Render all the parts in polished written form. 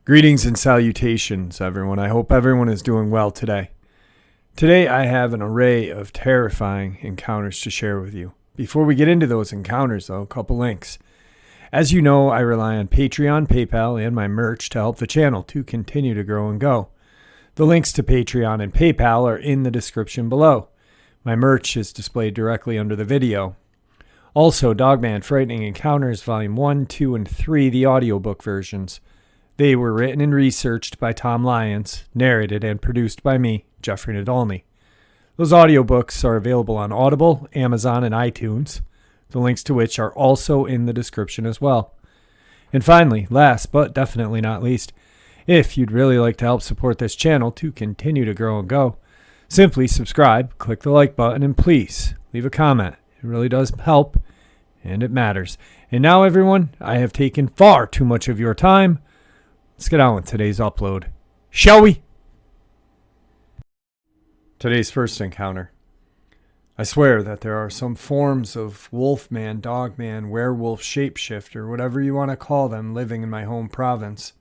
Greetings and salutations, everyone. I hope everyone is doing well today. Today, I have an array of terrifying encounters to share with you. Before we get into those encounters, though, a couple links. As you know, I rely on Patreon, PayPal, and my merch to help the channel to continue to grow and go. The links to Patreon and PayPal are in the description below. My merch is displayed directly under the video. Also, Dogman Frightening Encounters Volume 1, 2, and 3, the audiobook versions. They were written and researched by Tom Lyons, narrated and produced by me, Jeffrey Nadolny. Those audiobooks are available on Audible, Amazon, and iTunes, the links to which are also in the description as well. And finally, last but definitely not least, if you'd really like to help support this channel to continue to grow and go, simply subscribe, click the like button, and please leave a comment. It really does help, and it matters. And now, everyone, I have taken far too much of your time. Let's get on with today's upload, shall we? Today's first encounter. I swear that there are some forms of wolfman, dogman, werewolf, shapeshifter, whatever you want to call them, living in my home province.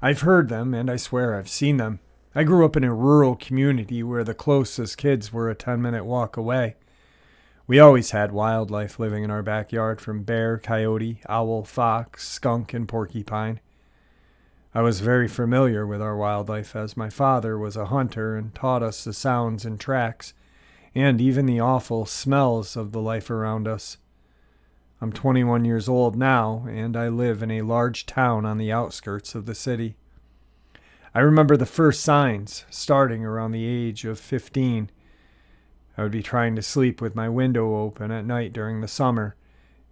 I've heard them, and I swear I've seen them. I grew up in a rural community where the closest kids were a 10-minute walk away. We always had wildlife living in our backyard, from bear, coyote, owl, fox, skunk, and porcupine. I was very familiar with our wildlife as my father was a hunter and taught us the sounds and tracks, and even the awful smells of the life around us. I'm 21 years old now, and I live in a large town on the outskirts of the city. I remember the first signs starting around the age of 15. I would be trying to sleep with my window open at night during the summer,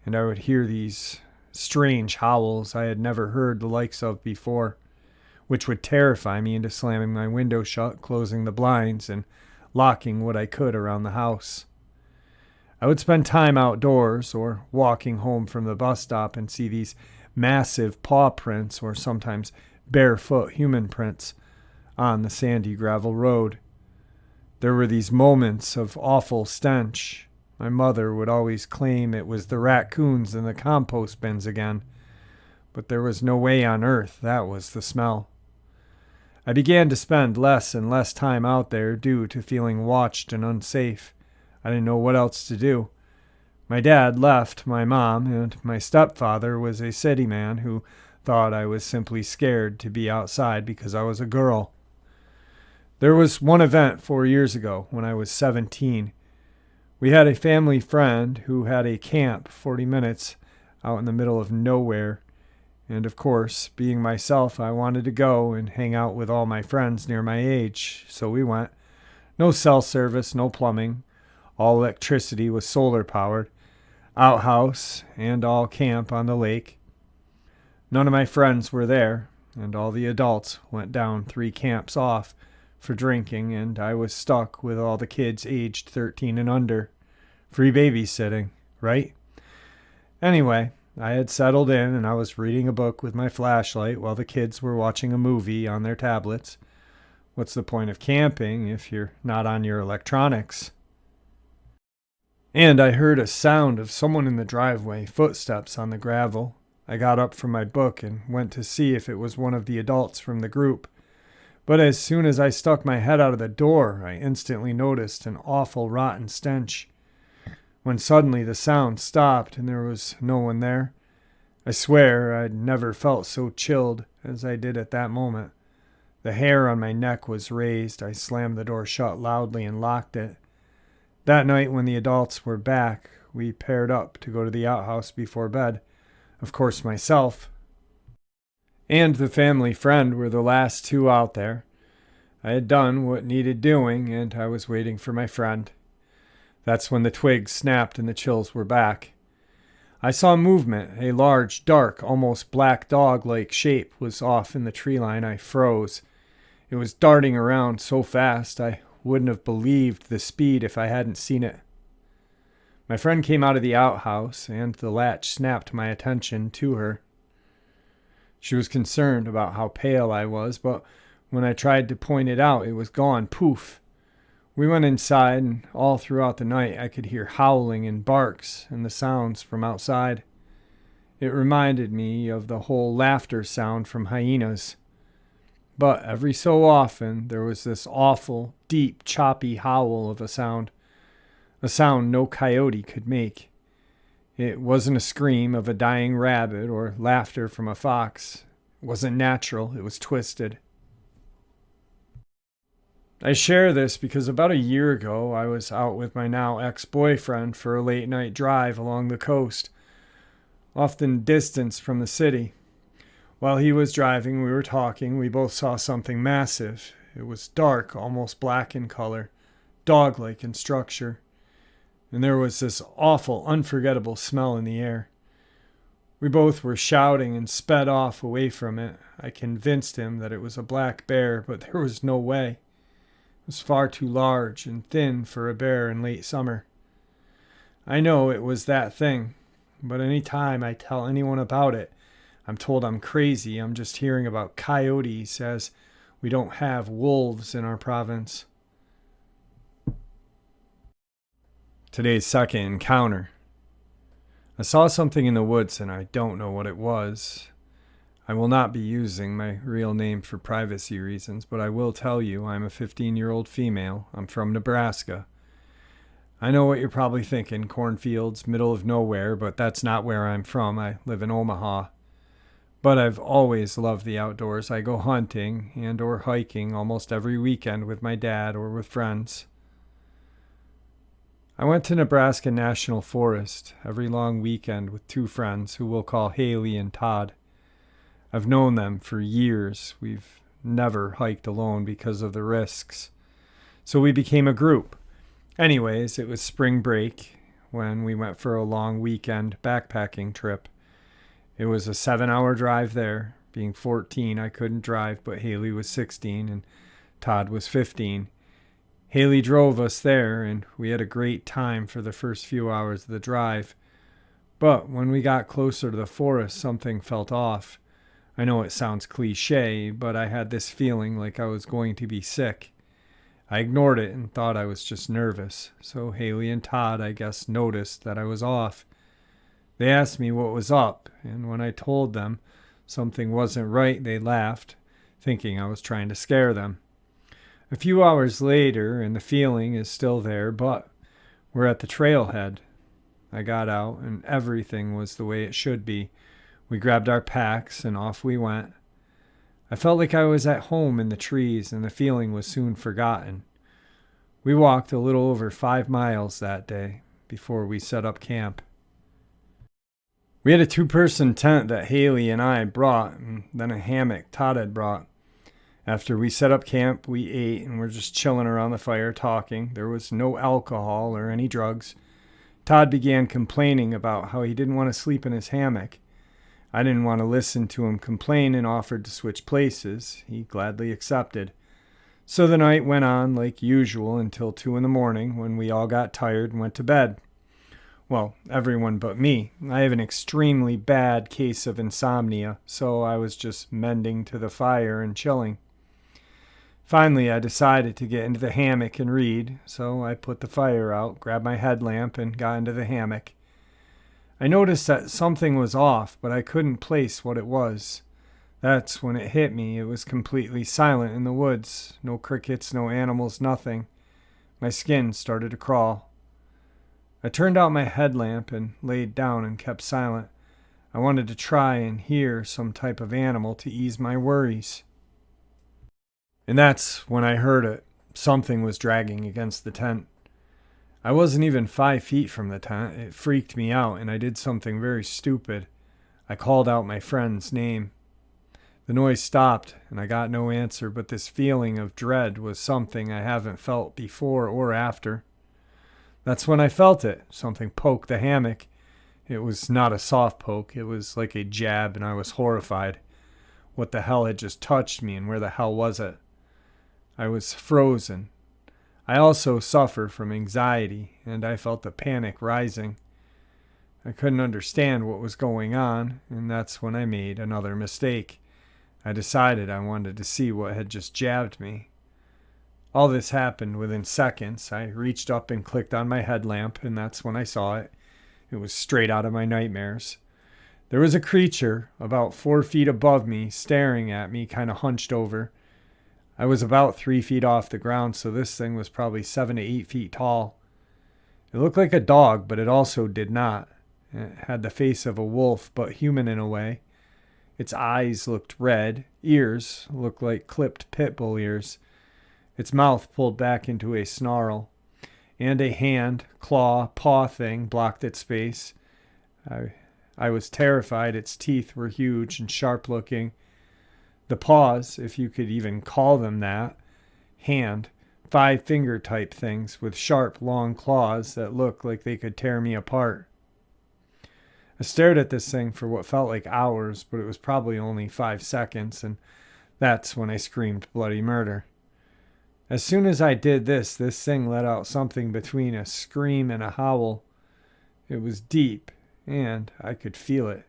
and I would hear these strange howls I had never heard the likes of before, which would terrify me into slamming my window shut, closing the blinds, and locking what I could around the house. I would spend time outdoors or walking home from the bus stop and see these massive paw prints, or sometimes barefoot human prints, on the sandy gravel road. There were these moments of awful stench. My mother would always claim it was the raccoons in the compost bins again, but there was no way on earth that was the smell. I began to spend less and less time out there due to feeling watched and unsafe. I didn't know what else to do. My dad left my mom, and my stepfather was a city man who thought I was simply scared to be outside because I was a girl. There was one event 4 years ago when I was 17. We had a family friend who had a camp 40 minutes out in the middle of nowhere. And of course, being myself, I wanted to go and hang out with all my friends near my age. So we went. No cell service, no plumbing. All electricity was solar powered. Outhouse and all camp on the lake. None of my friends were there, and all the adults went down 3 camps off for drinking, and I was stuck with all the kids aged 13 and under. Free babysitting, right? Anyway, I had settled in, and I was reading a book with my flashlight while the kids were watching a movie on their tablets. What's the point of camping if you're not on your electronics? And I heard a sound of someone in the driveway, footsteps on the gravel. I got up from my book and went to see if it was one of the adults from the group. But as soon as I stuck my head out of the door, I instantly noticed an awful rotten stench. When suddenly the sound stopped and there was no one there, I swear I'd never felt so chilled as I did at that moment. The hair on my neck was raised. I slammed the door shut loudly and locked it. That night when the adults were back, we paired up to go to the outhouse before bed. Of course, myself and the family friend were the last 2 out there. I had done what needed doing, and I was waiting for my friend. That's when the twigs snapped and the chills were back. I saw movement. A large, dark, almost black dog-like shape was off in the tree line. I froze. It was darting around so fast I wouldn't have believed the speed if I hadn't seen it. My friend came out of the outhouse, and the latch snapped my attention to her. She was concerned about how pale I was, but when I tried to point it out, it was gone. Poof. We went inside, and all throughout the night I could hear howling and barks and the sounds from outside. It reminded me of the whole laughter sound from hyenas. But every so often there was this awful, deep, choppy howl of a sound no coyote could make. It wasn't a scream of a dying rabbit or laughter from a fox. It wasn't natural, it was twisted. I share this because about a year ago I was out with my now ex-boyfriend for a late night drive along the coast, often distance from the city. While he was driving, we were talking. We both saw something massive. It was dark, almost black in color, dog-like in structure. And there was this awful, unforgettable smell in the air. We both were shouting and sped off away from it. I convinced him that it was a black bear, but there was no way. It was far too large and thin for a bear in late summer. I know it was that thing, but any time I tell anyone about it, I'm told I'm crazy. I'm just hearing about coyotes, as we don't have wolves in our province. Today's second encounter. I saw something in the woods and I don't know what it was. I will not be using my real name for privacy reasons, but I will tell you I'm a 15-year-old female. I'm from Nebraska. I know what you're probably thinking, cornfields, middle of nowhere, but that's not where I'm from. I live in Omaha. But I've always loved the outdoors. I go hunting and or hiking almost every weekend with my dad or with friends. I went to Nebraska National Forest every long weekend with two friends who we'll call Haley and Todd. I've known them for years. We've never hiked alone because of the risks. So we became a group. Anyways, it was spring break when we went for a long weekend backpacking trip. It was a 7-hour drive there. Being 14, I couldn't drive, but Haley was 16 and Todd was 15. Haley drove us there, and we had a great time for the first few hours of the drive. But when we got closer to the forest, something felt off. I know it sounds cliche, but I had this feeling like I was going to be sick. I ignored it and thought I was just nervous. So Haley and Todd, I guess, noticed that I was off. They asked me what was up, and when I told them something wasn't right, they laughed, thinking I was trying to scare them. A few hours later, and the feeling is still there, but we're at the trailhead. I got out, and everything was the way it should be. We grabbed our packs, and off we went. I felt like I was at home in the trees, and the feeling was soon forgotten. We walked a little over 5 miles that day before we set up camp. We had a 2-person tent that Haley and I brought, and then a hammock Todd had brought. After we set up camp, we ate and were just chilling around the fire talking. There was no alcohol or any drugs. Todd began complaining about how he didn't want to sleep in his hammock. I didn't want to listen to him complain and offered to switch places. He gladly accepted. So the night went on like usual until 2 a.m. when we all got tired and went to bed. Well, everyone but me. I have an extremely bad case of insomnia, so I was just mending to the fire and chilling. Finally, I decided to get into the hammock and read, so I put the fire out, grabbed my headlamp, and got into the hammock. I noticed that something was off, but I couldn't place what it was. That's when it hit me. It was completely silent in the woods. No crickets, no animals, nothing. My skin started to crawl. I turned out my headlamp and laid down and kept silent. I wanted to try and hear some type of animal to ease my worries. And that's when I heard it. Something was dragging against the tent. I wasn't even 5 feet from the tent. It freaked me out, and I did something very stupid. I called out my friend's name. The noise stopped, and I got no answer, but this feeling of dread was something I haven't felt before or after. That's when I felt it. Something poked the hammock. It was not a soft poke. It was like a jab, and I was horrified. What the hell had just touched me, and where the hell was it? I was frozen. I also suffer from anxiety, and I felt the panic rising. I couldn't understand what was going on, and that's when I made another mistake. I decided I wanted to see what had just jabbed me. All this happened within seconds. I reached up and clicked on my headlamp, and that's when I saw it. It was straight out of my nightmares. There was a creature about 4 feet above me, staring at me, kind of hunched over. I was about 3 feet off the ground, so this thing was probably 7 to 8 feet tall. It looked like a dog, but it also did not. It had the face of a wolf, but human in a way. Its eyes looked red. Ears looked like clipped pit bull ears. Its mouth pulled back into a snarl. And a hand, claw, paw thing blocked its face. I was terrified. Its teeth were huge and sharp-looking. The paws, if you could even call them that, hand, 5-finger type things with sharp, long claws that looked like they could tear me apart. I stared at this thing for what felt like hours, but it was probably only 5 seconds, and that's when I screamed bloody murder. As soon as I did this thing let out something between a scream and a howl. It was deep, and I could feel it.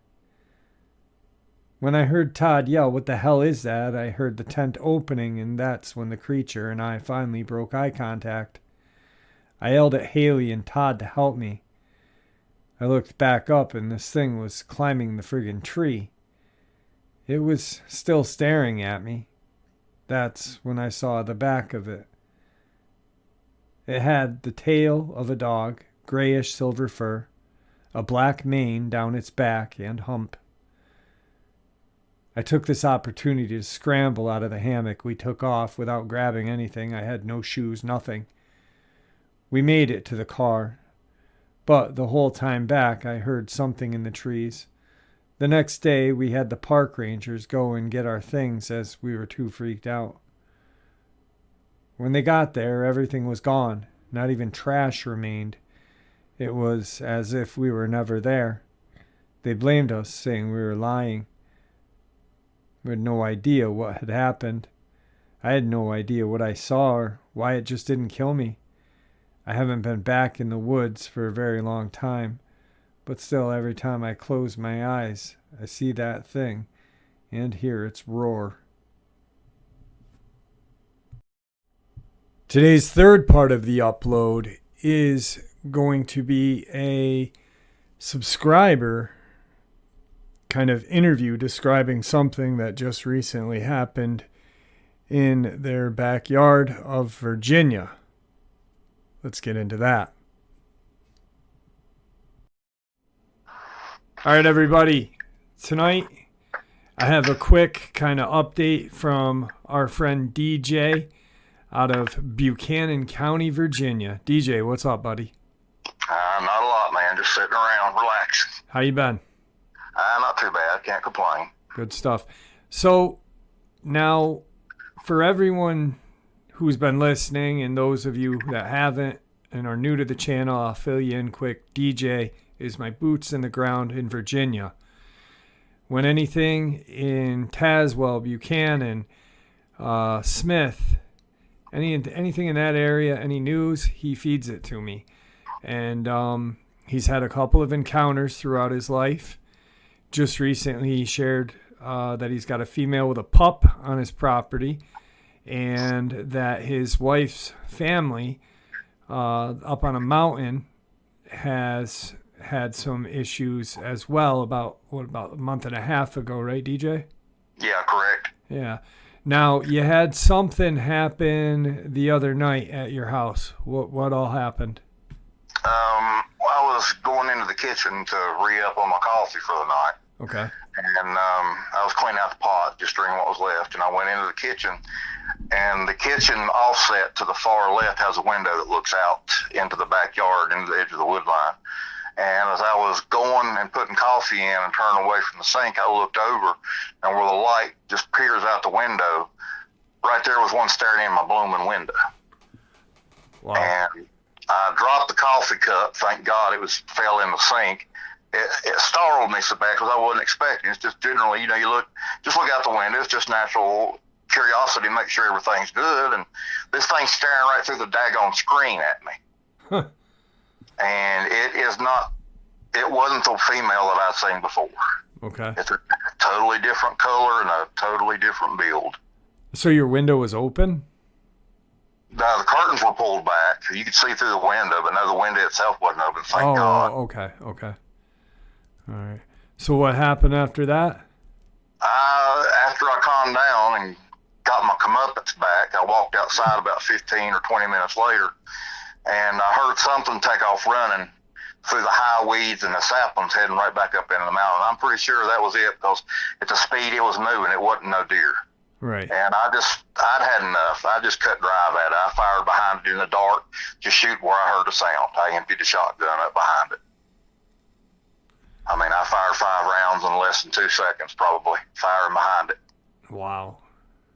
When I heard Todd yell, "What the hell is that?" I heard the tent opening, and that's when the creature and I finally broke eye contact. I yelled at Haley and Todd to help me. I looked back up, and this thing was climbing the friggin' tree. It was still staring at me. That's when I saw the back of it. It had the tail of a dog, grayish silver fur, a black mane down its back and hump. I took this opportunity to scramble out of the hammock. We took off without grabbing anything. I had no shoes, nothing. We made it to the car. But the whole time back, I heard something in the trees. The next day, we had the park rangers go and get our things as we were too freaked out. When they got there, everything was gone. Not even trash remained. It was as if we were never there. They blamed us, saying we were lying. We had no idea what had happened. I had no idea what I saw or why it just didn't kill me. I haven't been back in the woods for a very long time. But still, every time I close my eyes, I see that thing and hear its roar. Today's third part of the upload is going to be a subscriber kind of interview describing something that just recently happened in their backyard of Virginia. Let's get into that. All right, everybody. Tonight, I have a quick kind of update from our friend DJ out of Buchanan County, Virginia. DJ, what's up, buddy? Not a lot, man. Just sitting around, relaxing. How you been? Not too bad. Can't complain. Good stuff. So, now, for everyone who's been listening and those of you that haven't and are new to the channel, I'll fill you in quick. DJ is my boots in the ground in Virginia. When anything in Tazewell, Buchanan, Smith, anything in that area, any news, he feeds it to me. And he's had a couple of encounters throughout his life. Just recently he shared that he's got a female with a pup on his property, and that his wife's family up on a mountain has had some issues as well about a month and a half ago, right, DJ? Yeah, correct. Yeah. Now, you had something happen the other night at your house. What all happened? I was going into the kitchen to re-up on my coffee for the night. Okay. And I was cleaning out the pot, just drinking what was left, and I went into the kitchen. And the kitchen offset to the far left has a window that looks out into the backyard, into the edge of the wood line. And as I was going and putting coffee in and turning away from the sink, I looked over, and where the light just peers out the window, right there was one staring in my blooming window. Wow. And I dropped the coffee cup. Thank God it fell in the sink. It startled me so bad because I wasn't expecting. It's just generally, you look out the window. It's just natural curiosity to make sure everything's good. And this thing's staring right through the daggone screen at me. Huh. And it wasn't the female that I'd seen before. Okay. It's a totally different color and a totally different build. So your window was open? The curtains were pulled back. You could see through the window, but no, the window itself wasn't open, thank God. Okay. Okay. All right. So what happened after that? After I calmed down and got my comeuppance back, I walked outside about 15 or 20 minutes later, and I heard something take off running through the high weeds and the saplings heading right back up into the mountain. I'm pretty sure that was it, because at the speed it was moving, it wasn't no deer. Right. And I'd had enough. I just cut drive at it. I fired behind it in the dark, just shoot where I heard the sound. I emptied the shotgun up behind it. I mean, I fired 5 rounds in less than 2 seconds, probably, firing behind it. Wow.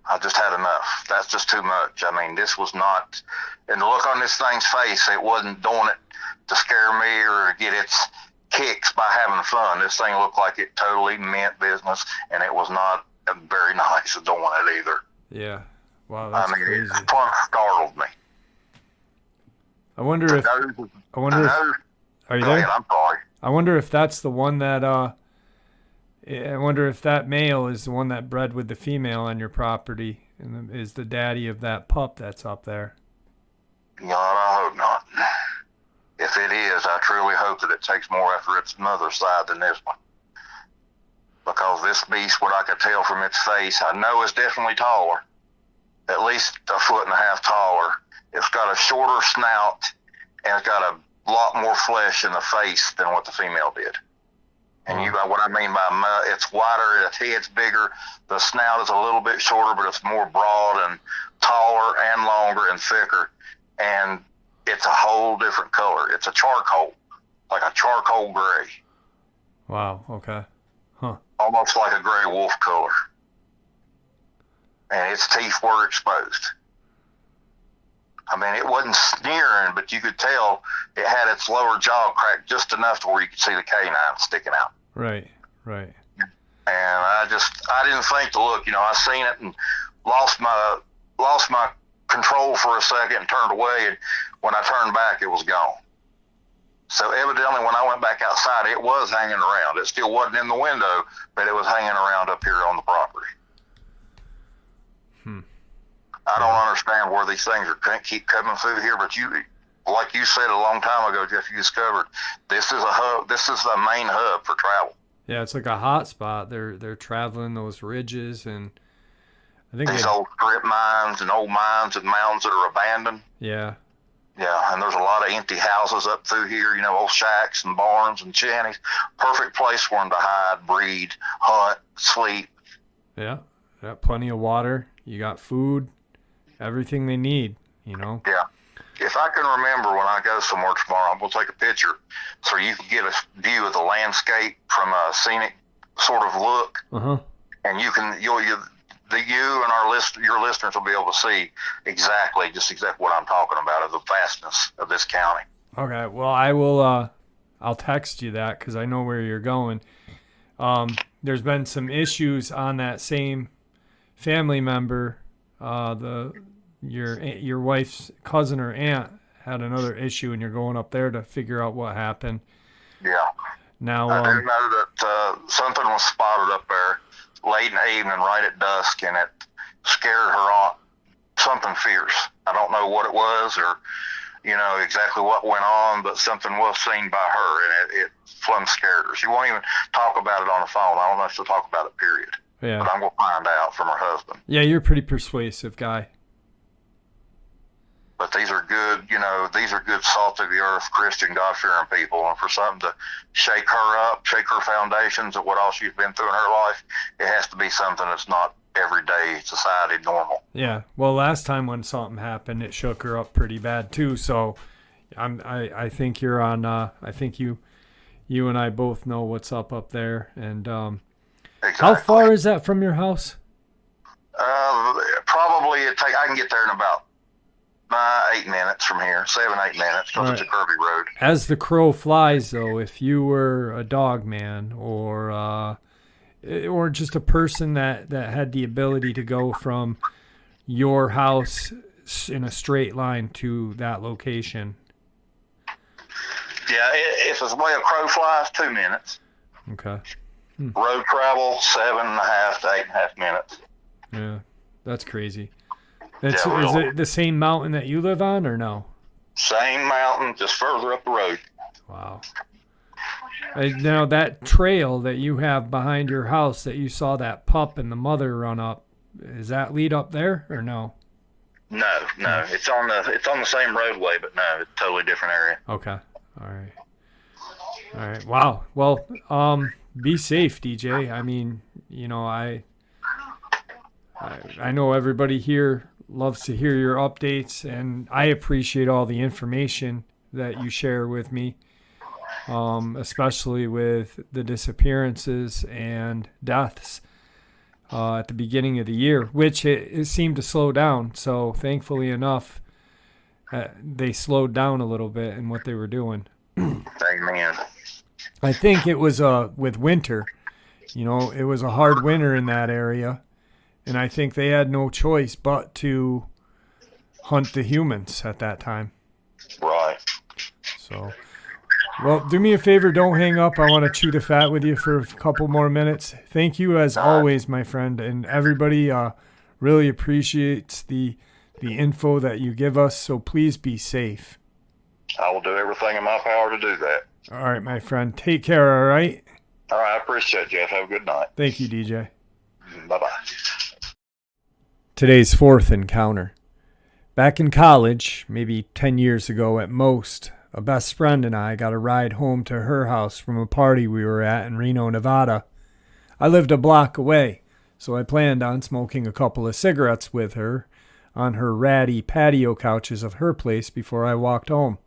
I just had enough. That's just too much. I mean, this was not, and the look on this thing's face, it wasn't doing it to scare me or to get its kicks by having fun. This thing looked like it totally meant business, and it was not very nice at doing it either. Yeah. Wow, that's crazy. It startled me. I wonder if are you there? I'm sorry. I wonder if that's the one that I wonder if that male is the one that bred with the female on your property and is the daddy of that pup that's up there. God, I hope not. If it is, I truly hope that it takes more after its mother's side than this one. Because this beast, what I could tell from its face, I know it's definitely taller, at least 1.5 feet taller. It's got a shorter snout, and it's got a lot more flesh in the face than what the female did. And what I mean by it's wider, its head's bigger, the snout is a little bit shorter, but it's more broad and taller and longer and thicker, and it's a whole different color. It's a charcoal, like a charcoal gray. Wow, okay. Huh. Almost like a gray wolf color. And its teeth were exposed. I mean, it wasn't sneering, but you could tell it had its lower jaw cracked just enough to where you could see the canine sticking out. Right, right. And I didn't think to look. I seen it and lost my control for a second and turned away. And when I turned back, it was gone. So evidently, when I went back outside, it was hanging around. It still wasn't in the window, but it was hanging around up here on the property. I don't understand where these things keep coming through here, but like you said a long time ago, Jeff, you discovered this is a hub. This is the main hub for travel. Yeah, it's like a hot spot. They're traveling those ridges, and I think these old strip mines and old mines and mounds that are abandoned. Yeah. Yeah, and there's a lot of empty houses up through here, old shacks and barns and shanties. Perfect place for them to hide, breed, hunt, sleep. Yeah, plenty of water. You got food, everything they need, Yeah. If I can remember when I go somewhere tomorrow, I'm going to take a picture so you can get a view of the landscape from a scenic sort of look. Uh-huh. And you and your listeners will be able to see exactly what I'm talking about, of the vastness of this county. Okay, well, I will. I'll text you that because I know where you're going. There's been some issues on that same family member. Your wife's cousin or aunt had another issue, and you're going up there to figure out what happened. Yeah. Now I do know that something was spotted up there late in the evening, right at dusk, and it scared her aunt something fierce. I don't know what it was or, exactly what went on, but something was seen by her, and it plumb scared her. She won't even talk about it on the phone. I don't know if she'll talk about it, period. Yeah. But I'm going to find out from her husband. Yeah, you're a pretty persuasive guy. But these are good, these are good salt of the earth, Christian, God-fearing people. And for something to shake her up, shake her foundations of what all she's been through in her life, it has to be something that's not everyday society normal. Yeah. Well, last time when something happened, it shook her up pretty bad too. So I think you're on, I think you and I both know what's up there. And exactly. How far is that from your house? Probably I can get there in about 8 minutes from here, 7-8 minutes, because it's a curvy road. As the crow flies, though, if you were a Dogman or just a person that had the ability to go from your house in a straight line to that location. Yeah, if it's the way a crow flies, 2 minutes. Okay. Road travel, 7.5 to 8.5 minutes. Yeah, that's crazy. It's Yeah, is really. it the same mountain that you live on or no? Same mountain, just further up the road. Wow. Now that trail that you have behind your house that you saw that pup and the mother run up, is that lead up there or no? No, No. no, it's on the same roadway, but no, it's a totally different area. Okay. All right. All right. Wow. Well, be safe, DJ. I mean, I know everybody here loves to hear your updates, and I appreciate all the information that you share with me, especially with the disappearances and deaths at the beginning of the year, which it seemed to slow down. So thankfully enough, they slowed down a little bit in what they were doing. Amen. I think it was with winter. It was a hard winter in that area, and I think they had no choice but to hunt the humans at that time. Right. So, well, do me a favor, don't hang up. I want to chew the fat with you for a couple more minutes. Thank you as always, my friend, and everybody really appreciates the info that you give us, so please be safe. I will do everything in my power to do that. All right, my friend. Take care, all right? All right, I appreciate it, Jeff. Have a good night. Thank you, DJ. Bye-bye. Today's fourth encounter. Back in college, maybe 10 years ago at most, a best friend and I got a ride home to her house from a party we were at in Reno, Nevada. I lived a block away, so I planned on smoking a couple of cigarettes with her on her ratty patio couches of her place before I walked home.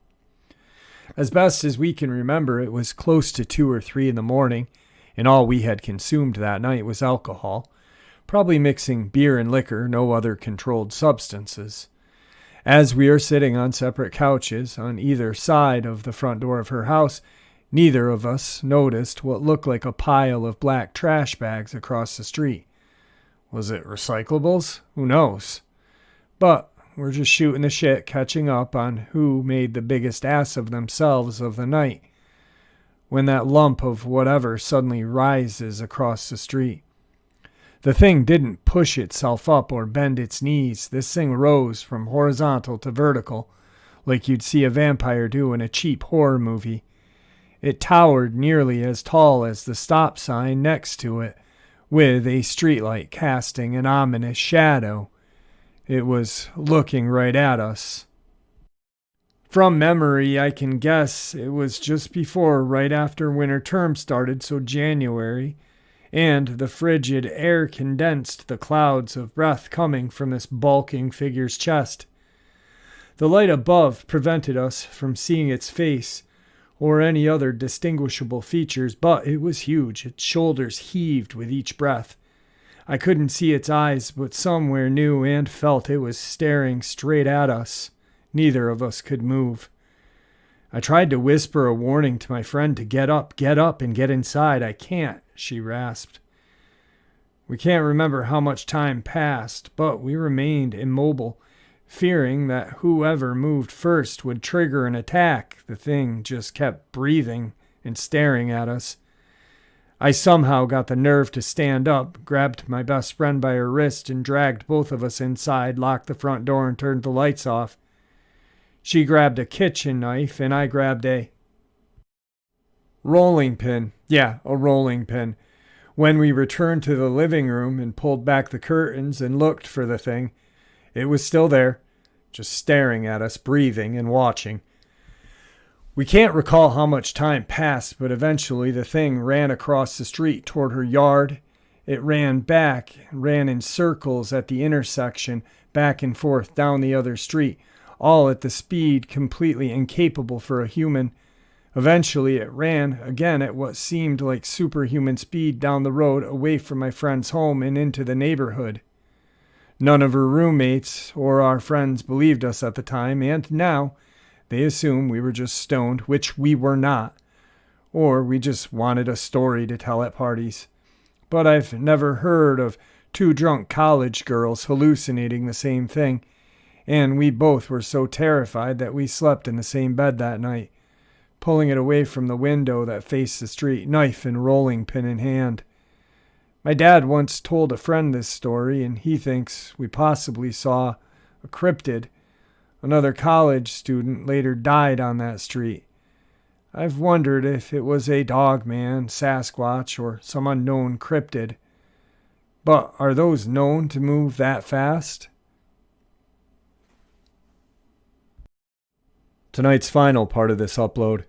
As best as we can remember, it was close to 2 or 3 in the morning, and all we had consumed that night was alcohol, probably mixing beer and liquor, no other controlled substances. As we are sitting on separate couches on either side of the front door of her house, neither of us noticed what looked like a pile of black trash bags across the street. Was it recyclables? Who knows? But we're just shooting the shit, catching up on who made the biggest ass of themselves of the night, when that lump of whatever suddenly rises across the street. The thing didn't push itself up or bend its knees. This thing rose from horizontal to vertical, like you'd see a vampire do in a cheap horror movie. It towered nearly as tall as the stop sign next to it, with a streetlight casting an ominous shadow. It was looking right at us. From memory, I can guess it was just before, right after winter term started, so January, and the frigid air condensed the clouds of breath coming from this bulking figure's chest. The light above prevented us from seeing its face or any other distinguishable features, but it was huge. Its shoulders heaved with each breath. I couldn't see its eyes, but somewhere knew and felt it was staring straight at us. Neither of us could move. I tried to whisper a warning to my friend to get up, and get inside. I can't, she rasped. We can't remember how much time passed, but we remained immobile, fearing that whoever moved first would trigger an attack. The thing just kept breathing and staring at us. I somehow got the nerve to stand up, grabbed my best friend by her wrist, and dragged both of us inside, locked the front door, and turned the lights off. She grabbed a kitchen knife, and I grabbed a rolling pin. Yeah, a rolling pin. When we returned to the living room and pulled back the curtains and looked for the thing, it was still there, just staring at us, breathing and watching. We can't recall how much time passed, but eventually the thing ran across the street toward her yard. It ran back, ran in circles at the intersection, back and forth down the other street, all at the speed completely incapable for a human. Eventually it ran again at what seemed like superhuman speed down the road away from my friend's home and into the neighborhood. None of her roommates or our friends believed us at the time, and now they assume we were just stoned, which we were not, or we just wanted a story to tell at parties. But I've never heard of 2 drunk college girls hallucinating the same thing, and we both were so terrified that we slept in the same bed that night, pulling it away from the window that faced the street, knife and rolling pin in hand. My dad once told a friend this story, and he thinks we possibly saw a cryptid. Another college student later died on that street. I've wondered if it was a Dogman, Sasquatch, or some unknown cryptid. But are those known to move that fast? Tonight's final part of this upload.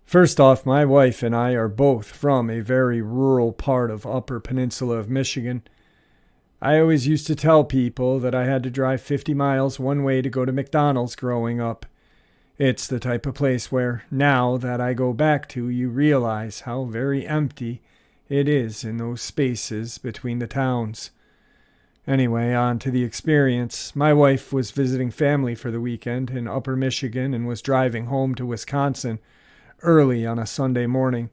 First off, my wife and I are both from a very rural part of Upper Peninsula of Michigan. I always used to tell people that I had to drive 50 miles one way to go to McDonald's growing up. It's the type of place where, now that I go back to, you realize how very empty it is in those spaces between the towns. Anyway, on to the experience. My wife was visiting family for the weekend in Upper Michigan and was driving home to Wisconsin early on a Sunday morning.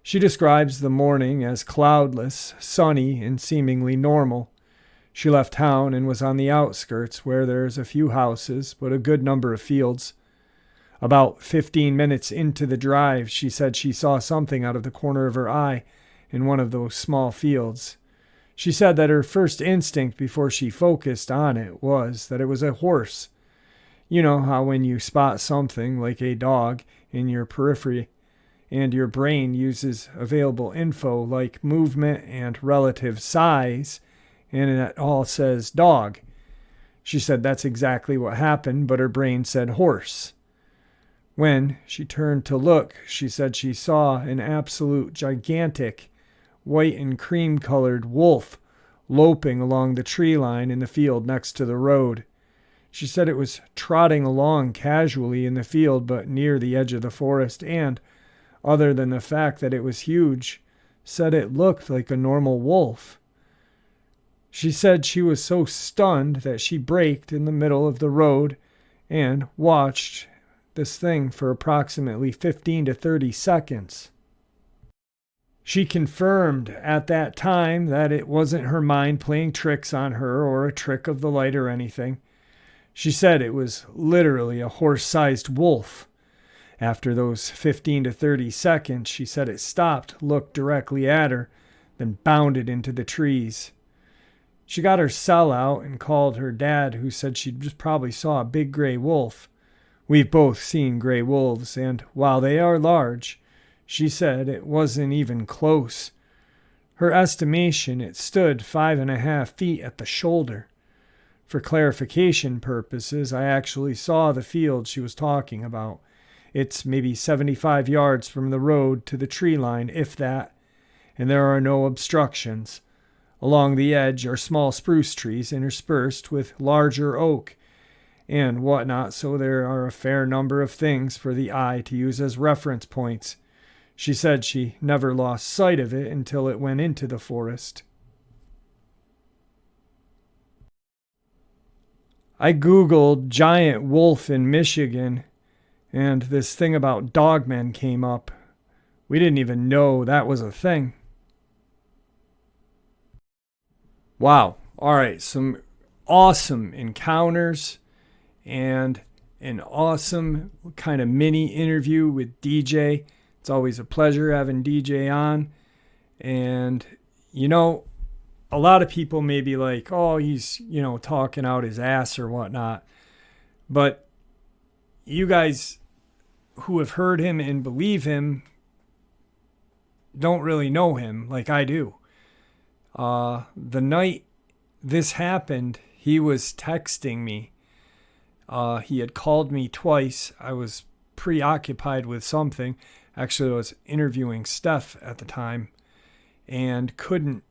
She describes the morning as cloudless, sunny, and seemingly normal. She left town and was on the outskirts where there's a few houses, but a good number of fields. About 15 minutes into the drive, she said she saw something out of the corner of her eye in one of those small fields. She said that her first instinct before she focused on it was that it was a horse. You know how when you spot something like a dog in your periphery, and your brain uses available info like movement and relative size, and it all says dog. She said that's exactly what happened, but her brain said horse. When she turned to look, she said she saw an absolute gigantic white and cream-colored wolf loping along the tree line in the field next to the road. She said it was trotting along casually in the field but near the edge of the forest, and, other than the fact that it was huge, said it looked like a normal wolf. She said she was so stunned that she braked in the middle of the road and watched this thing for approximately 15 to 30 seconds. She confirmed at that time that it wasn't her mind playing tricks on her or a trick of the light or anything. She said it was literally a horse-sized wolf. After those 15 to 30 seconds, she said it stopped, looked directly at her, then bounded into the trees. She got her cell out and called her dad, who said she just probably saw a big gray wolf. We've both seen gray wolves, and while they are large, she said it wasn't even close. Her estimation, it stood 5.5 feet at the shoulder. For clarification purposes, I actually saw the field she was talking about. It's maybe 75 yards from the road to the tree line, if that, and there are no obstructions. Along the edge are small spruce trees interspersed with larger oak and whatnot, so there are a fair number of things for the eye to use as reference points. She said she never lost sight of it until it went into the forest. I googled giant wolf in Michigan, and this thing about dogmen came up. We didn't even know that was a thing. Wow. All right, some awesome encounters and an awesome kind of mini interview with DJ. It's always a pleasure having DJ on. And, you know, a lot of people may be like, oh, he's, talking out his ass or whatnot. But you guys who have heard him and believe him don't really know him like I do. The night this happened, he was texting me. He had called me twice. I was preoccupied with something. Actually, I was interviewing Steph at the time and couldn't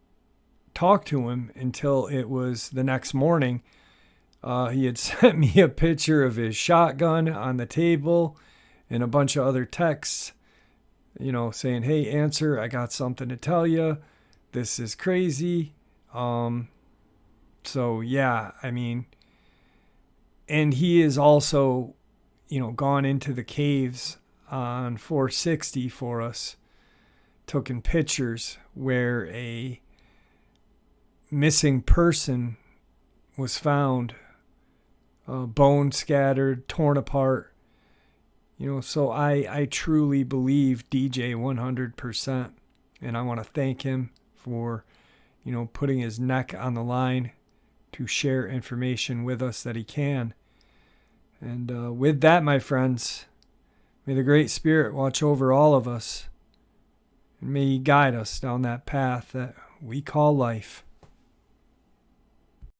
talk to him until it was the next morning. He had sent me a picture of his shotgun on the table and a bunch of other texts, saying, hey, answer, I got something to tell you. This is crazy. So, yeah, and he is also, gone into the caves on 460 for us, taking pictures where a missing person was found, bone scattered, torn apart. So I truly believe DJ 100%, and I want to thank him for, putting his neck on the line to share information with us that he can. And with that, my friends, may the Great Spirit watch over all of us, and may he guide us down that path that we call life.